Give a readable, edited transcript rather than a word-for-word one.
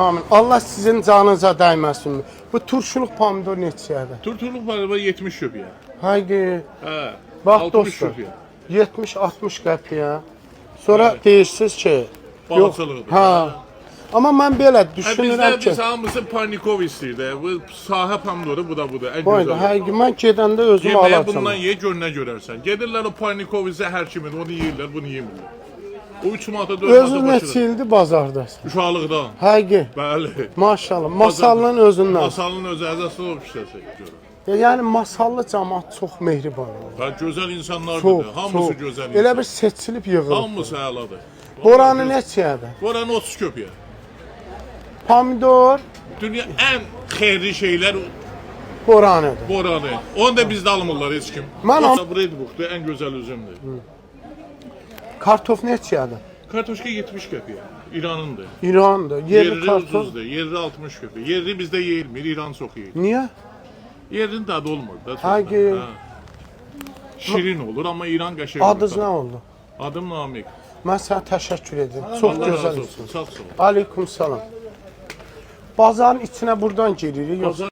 Amin. Allah sizin canınıza dəyməsin. Bu turşuluq pomidor neçədir? Turturluq var 70 köpüyə. Haydi. Hə. Bax 60 dostlar. köpüyə. 70-60 qəpiyə. Sonra deyirsiniz ki, Balıqçılıqdır. ha. Amma mən belə düşünürəm Bizdə ki, biz hamısı Parnikov istəyir. Bu sahə pomidoru bu da budur. Ən qoydu, gözəl. həqiqi mən gedəndə özüm Yeməyə alacağam. bundan ye, gör nə görərsən. Gedirlər o Parnikov zəhər kimi, onu yeyirlər, bunu yemirlər. O 3 manata 4 Özü manata neçə başlayır. ildir bazarda? Uşaqlıqdan. Həqiqi. Bəli. Maşallah. Masallının özündən. Masalın özü əzəsi o pişəsi. Yəni masallı cəmaət çox mehriban olur. Ha, gözəl insanlardır. Çox, Hamısı çox. gözəl Elə insan. bir seçilib yığılıb. Hamısı əladır. Boranı neçədir? Boranı 30 köpüyə. Pomidor, Dünya ən xeyirli şeylər boranıdır. boranı. Onu da bizdə almırlar heç kim. Mən O da Redbook'dur, ən gözəl üzümdür. Kartof neçədir? Kartoşka 70 köpüyə. İranındır. İrandır. Yerli Yerli kartof. ucuzdur. Yerli 60 köpü. Yerli bizdə yeyilmir, İran çox yeyir. Niyə? Yerinin dadı olmur da. Həqiqi. Ha. Şirin olur amma İran qəşəng. Adınız nə oldu? Adım Namik. Mən sənə təşəkkür edirəm. Çox Allah gözəl razı insan. olsun. Sağ ol. Aleyküm salam. Bazarın içinə buradan giririk yoxsa? Bazar